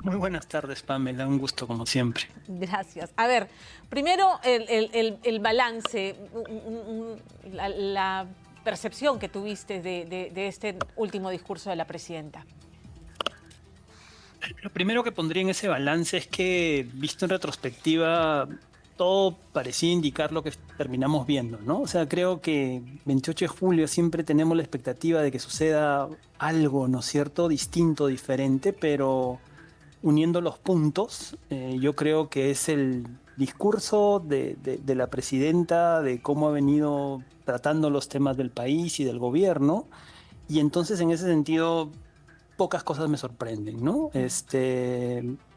Muy buenas tardes, Pamela. Un gusto como siempre. Gracias. A ver, primero el balance, la percepción que tuviste de este último discurso de la presidenta. Lo primero que pondría en ese balance es que, visto en retrospectiva, todo parecía indicar lo que terminamos viendo, ¿no? O sea, creo que 28 de julio siempre tenemos la expectativa de que suceda algo, ¿no es cierto? Distinto, diferente, pero uniendo los puntos, yo creo que es el discurso de la presidenta, de cómo ha venido tratando los temas del país y del gobierno. Y entonces, en ese sentido, pocas cosas me sorprenden, ¿no?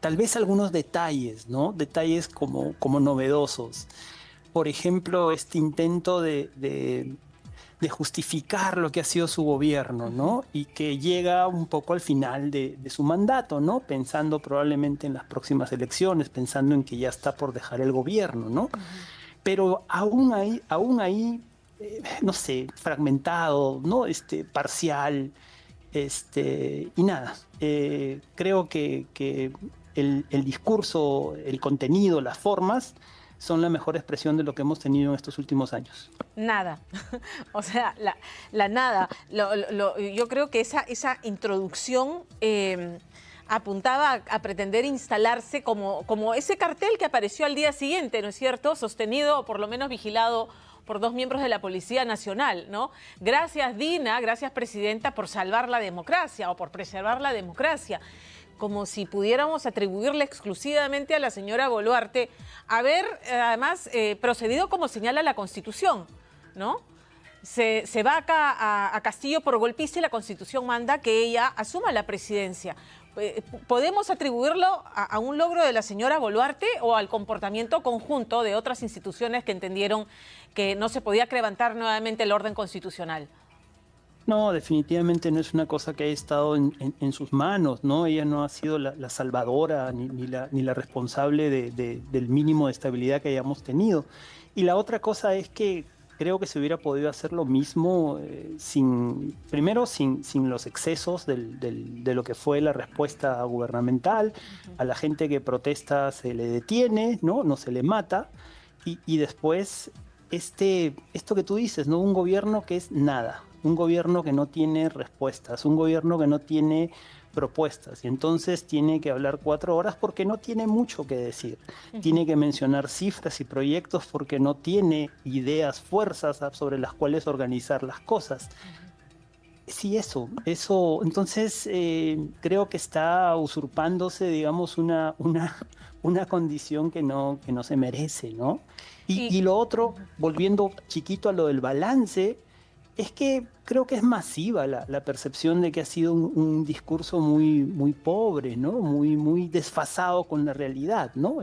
Tal vez algunos detalles, ¿no? Detalles como novedosos. Por ejemplo, este intento de justificar lo que ha sido su gobierno, ¿no? Y que llega un poco al final de su mandato, ¿no? Pensando probablemente en las próximas elecciones, pensando en que ya está por dejar el gobierno, ¿no? Pero aún ahí, no sé, fragmentado, ¿no? Parcial, y nada. Creo que el discurso, el contenido, las formas son la mejor expresión de lo que hemos tenido en estos últimos años. Nada. O sea, la nada. Yo creo que esa introducción apuntaba a pretender instalarse como ese cartel que apareció al día siguiente, ¿no es cierto? Sostenido, o por lo menos vigilado por dos miembros de la Policía Nacional, ¿no? Gracias, Dina, gracias, Presidenta, por salvar la democracia o por preservar la democracia. Como si pudiéramos atribuirle exclusivamente a la señora Boluarte haber, además, procedido como señala la Constitución, ¿no? Se va acá a Castillo por golpista y la Constitución manda que ella asuma la presidencia. ¿Podemos atribuirlo a un logro de la señora Boluarte o al comportamiento conjunto de otras instituciones que entendieron que no se podía levantar nuevamente el orden constitucional? No, definitivamente no es una cosa que haya estado en sus manos, ¿no? Ella no ha sido la salvadora ni la responsable del mínimo de estabilidad que hayamos tenido. Y la otra cosa es que creo que se hubiera podido hacer lo mismo primero sin los excesos de lo que fue la respuesta gubernamental. A la gente que protesta se le detiene, ¿no? No se le mata. Y después, esto que tú dices, ¿no? Un gobierno que es nada, un gobierno que no tiene respuestas, un gobierno que no tiene propuestas y entonces tiene que hablar 4 horas porque no tiene mucho que decir. Tiene que mencionar cifras y proyectos porque no tiene ideas, fuerzas sobre las cuales organizar las cosas. Sí, entonces creo que está usurpándose, digamos, una condición que no se merece, ¿no? Y Y lo otro, volviendo chiquito a lo del balance, es que creo que es masiva la percepción de que ha sido un discurso muy pobre, ¿no? Muy desfasado con la realidad, ¿no?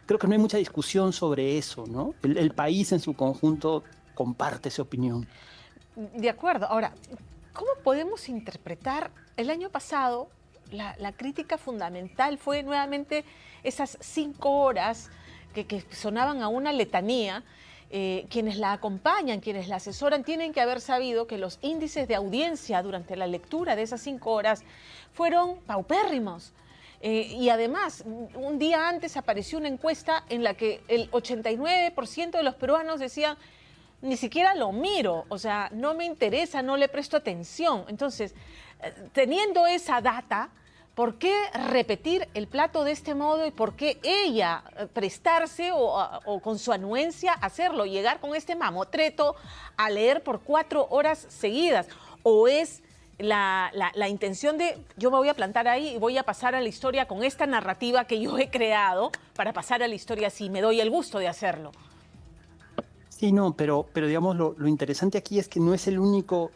Creo que no hay mucha discusión sobre eso, ¿no? El país en su conjunto comparte esa opinión. de acuerdo. Ahora, ¿cómo podemos interpretar el año pasado? La crítica fundamental fue nuevamente esas 5 horas que sonaban a una letanía. Quienes la acompañan, quienes la asesoran, tienen que haber sabido que los índices de audiencia durante la lectura de esas 5 horas fueron paupérrimos. Y además, un día antes apareció una encuesta en la que el 89% de los peruanos decían: ni siquiera lo miro, o sea, no me interesa, no le presto atención. Entonces, teniendo esa data, ¿por qué repetir el plato de este modo y por qué ella prestarse o con su anuencia hacerlo, llegar con este mamotreto a leer por 4 horas seguidas? ¿O es la intención de yo me voy a plantar ahí y voy a pasar a la historia con esta narrativa que yo he creado para pasar a la historia así, me doy el gusto de hacerlo? Sí, no, pero digamos, lo interesante aquí es que no es el único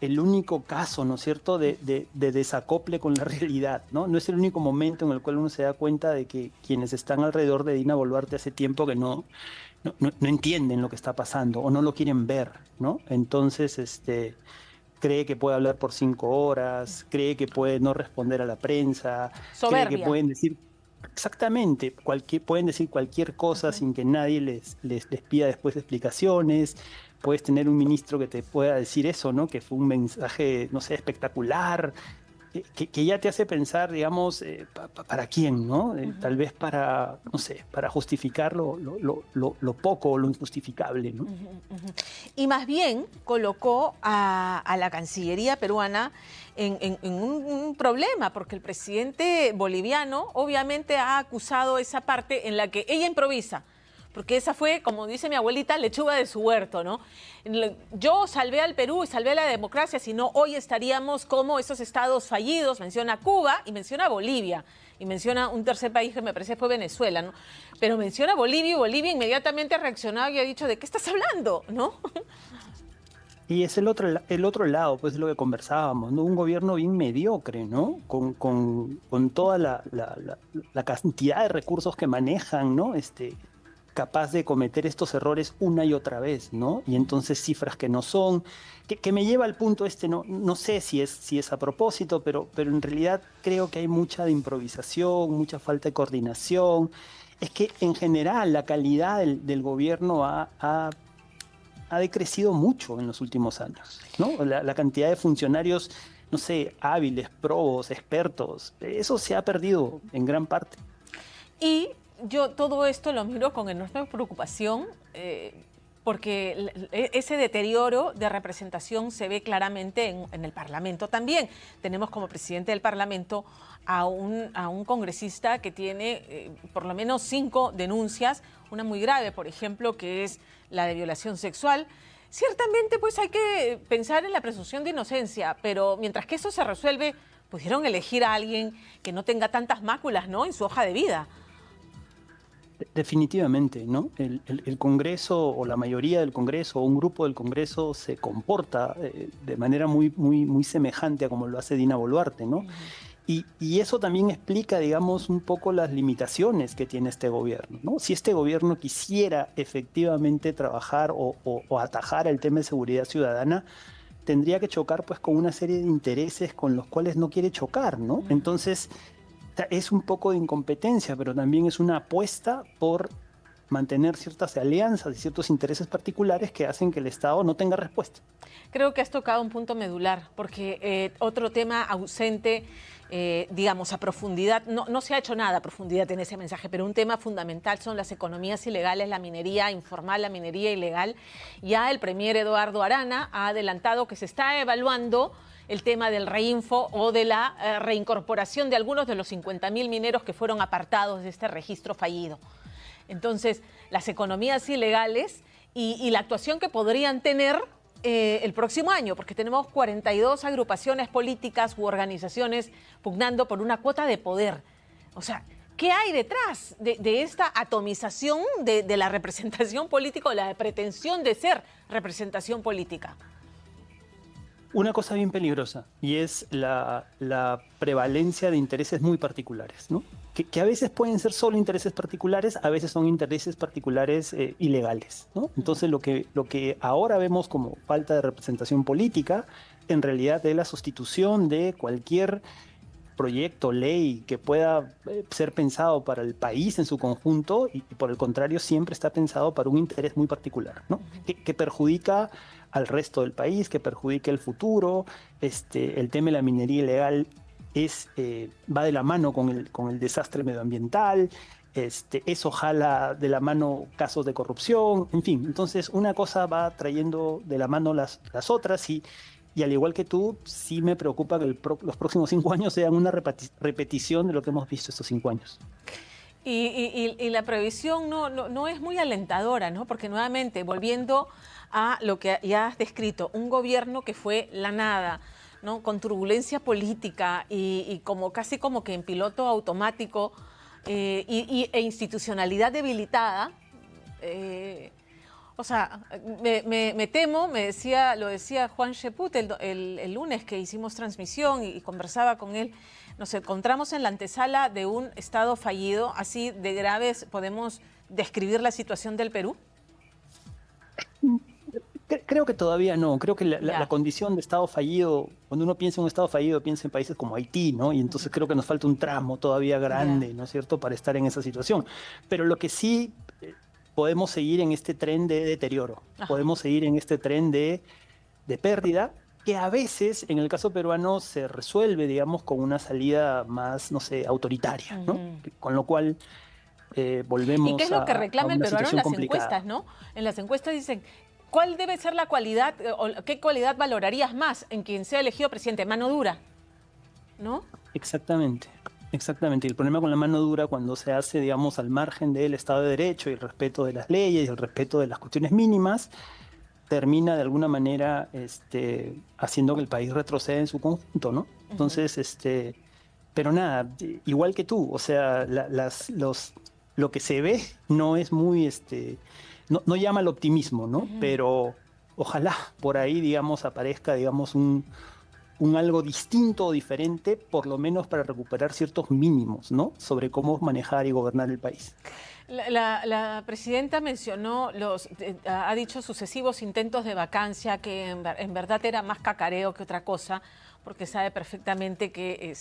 caso, ¿no es cierto?, de desacople con la realidad, ¿no? No es el único momento en el cual uno se da cuenta de que quienes están alrededor de Dina Boluarte hace tiempo que no entienden lo que está pasando o no lo quieren ver, ¿no? Entonces, cree que puede hablar por 5 horas, cree que puede no responder a la prensa, cree que Soberbia. pueden decir exactamente, pueden decir cualquier cosa sin que nadie les pida después explicaciones. Puedes tener un ministro que te pueda decir eso, ¿no? Que fue un mensaje, no sé, espectacular. que ya te hace pensar, digamos, ¿para quién, no? Tal vez para, no sé, para justificar lo poco o lo injustificable, ¿no? Ujú, ujú. Y más bien colocó a la Cancillería peruana en un problema, porque el presidente boliviano obviamente ha acusado esa parte en la que ella improvisa, porque esa fue, como dice mi abuelita, lechuga de su huerto, ¿no? Yo salvé al Perú y salvé la democracia, si no hoy estaríamos como esos estados fallidos, menciona Cuba y menciona Bolivia. Y menciona un tercer país que me parece fue Venezuela, ¿no? Pero menciona Bolivia y Bolivia inmediatamente ha reaccionado y ha dicho, ¿de qué estás hablando? ¿No? Y es el otro lado, pues, de lo que conversábamos, ¿no? Un gobierno bien mediocre, ¿no? Con toda la cantidad de recursos que manejan, ¿no? Capaz de cometer estos errores una y otra vez, ¿no? Y entonces cifras que no son, que me lleva al punto no sé si es a propósito, pero en realidad creo que hay mucha de improvisación, mucha falta de coordinación. Es que en general la calidad del gobierno ha decrecido mucho en los últimos años, ¿no? La cantidad de funcionarios, no sé, hábiles, probos, expertos, eso se ha perdido en gran parte. Y yo todo esto lo miro con enorme preocupación porque ese deterioro de representación se ve claramente en el Parlamento también. Tenemos como presidente del Parlamento a un congresista que tiene por lo menos 5 denuncias, una muy grave, por ejemplo, que es la de violación sexual. Ciertamente, pues hay que pensar en la presunción de inocencia, pero mientras que eso se resuelve, pudieron elegir a alguien que no tenga tantas máculas, ¿no?, en su hoja de vida. Definitivamente, ¿no? El Congreso o la mayoría del Congreso o un grupo del Congreso se comporta de manera muy semejante a como lo hace Dina Boluarte, ¿no? Y eso también explica, digamos, un poco las limitaciones que tiene este gobierno, ¿no? Si este gobierno quisiera efectivamente trabajar o atajar el tema de seguridad ciudadana, tendría que chocar pues con una serie de intereses con los cuales no quiere chocar, ¿no? Entonces es un poco de incompetencia, pero también es una apuesta por mantener ciertas alianzas y ciertos intereses particulares que hacen que el Estado no tenga respuesta. Creo que has tocado un punto medular, porque otro tema ausente, digamos, a profundidad, no se ha hecho nada a profundidad en ese mensaje, pero un tema fundamental son las economías ilegales, la minería informal, la minería ilegal. Ya el premier Eduardo Arana ha adelantado que se está evaluando el tema del reinfo o de la reincorporación de algunos de los 50.000 mineros que fueron apartados de este registro fallido. Entonces, las economías ilegales y la actuación que podrían tener el próximo año, porque tenemos 42 agrupaciones políticas u organizaciones pugnando por una cuota de poder. O sea, ¿qué hay detrás de esta atomización de la representación política o la pretensión de ser representación política? Una cosa bien peligrosa y es la prevalencia de intereses muy particulares, ¿no? Que a veces pueden ser solo intereses particulares, a veces son intereses particulares ilegales, ¿no? Entonces lo que ahora vemos como falta de representación política, en realidad es la sustitución de cualquier proyecto, ley que pueda ser pensado para el país en su conjunto y por el contrario siempre está pensado para un interés muy particular, ¿no? Que perjudica al resto del país, que perjudica el futuro. El tema de la minería ilegal va de la mano con el desastre medioambiental. Eso jala de la mano casos de corrupción, en fin. Entonces una cosa va trayendo de la mano las otras y al igual que tú, sí me preocupa que los próximos 5 años sean una repetición de lo que hemos visto estos 5 años. Y la previsión no es muy alentadora, ¿no? Porque nuevamente, volviendo a lo que ya has descrito, un gobierno que fue la nada, ¿no?, con turbulencia política y como casi como que en piloto automático e institucionalidad debilitada. O sea, me temo, lo decía Juan Cheput el lunes que hicimos transmisión y conversaba con él, nos encontramos en la antesala de un Estado fallido. ¿Así de graves podemos describir la situación del Perú? Creo que todavía no. Creo que la condición de Estado fallido, cuando uno piensa en un Estado fallido, piensa en países como Haití, ¿no? Y entonces creo que nos falta un tramo todavía grande, ¿no es cierto?, para estar en esa situación. Pero lo que sí podemos seguir en este tren de deterioro, podemos seguir en este tren de pérdida, que a veces, en el caso peruano, se resuelve, digamos, con una salida más, no sé, autoritaria, ¿no? Ujú. Con lo cual ¿Y qué es volvemos lo que a reclama el una peruano en situación las complicada. encuestas, ¿no? En las encuestas dicen, ¿cuál debe ser la cualidad o qué cualidad valorarías más en quien sea elegido presidente? Mano dura, ¿no? Exactamente, exactamente. Y el problema con la mano dura cuando se hace, digamos, al margen del Estado de Derecho y el respeto de las leyes y el respeto de las cuestiones mínimas, termina de alguna manera haciendo que el país retroceda en su conjunto, ¿no? Ujú, Entonces, pero nada, igual que tú, o sea, lo que se ve no es muy, no llama al optimismo, ¿no? ujú. Pero ojalá por ahí, digamos, aparezca, digamos, un algo distinto o diferente, por lo menos para recuperar ciertos mínimos, ¿no? Sobre cómo manejar y gobernar el país. La presidenta mencionó ha dicho sucesivos intentos de vacancia que en verdad era más cacareo que otra cosa, porque sabe perfectamente que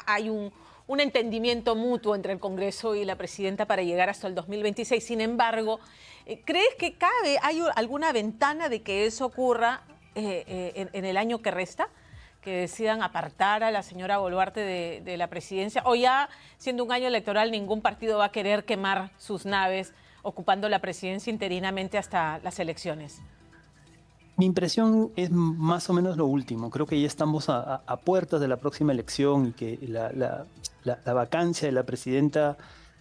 hay un entendimiento mutuo entre el Congreso y la presidenta para llegar hasta el 2026. Sin embargo, ¿crees que hay alguna ventana de que eso ocurra en el año que resta? Que decidan apartar a la señora Boluarte de la presidencia, o ya siendo un año electoral ningún partido va a querer quemar sus naves ocupando la presidencia interinamente hasta las elecciones. Mi impresión es más o menos lo último. Creo que ya estamos a puertas de la próxima elección y que la vacancia de la presidenta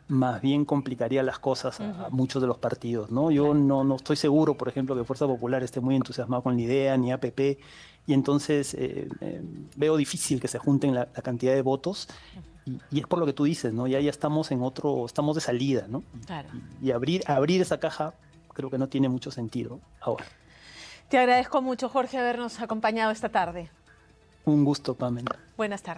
más bien complicaría las cosas a Ujú, muchos de los partidos, ¿no? Yo claro. no estoy seguro, por ejemplo, que Fuerza Popular esté muy entusiasmado con la idea, ni APP, y entonces veo difícil que se junten la cantidad de votos, y es por lo que tú dices, ¿no? Ya estamos en estamos de salida, ¿no? Claro. Y abrir esa caja creo que no tiene mucho sentido ahora. Te agradezco mucho, Jorge, habernos acompañado esta tarde. Un gusto, Pamela. Buenas tardes.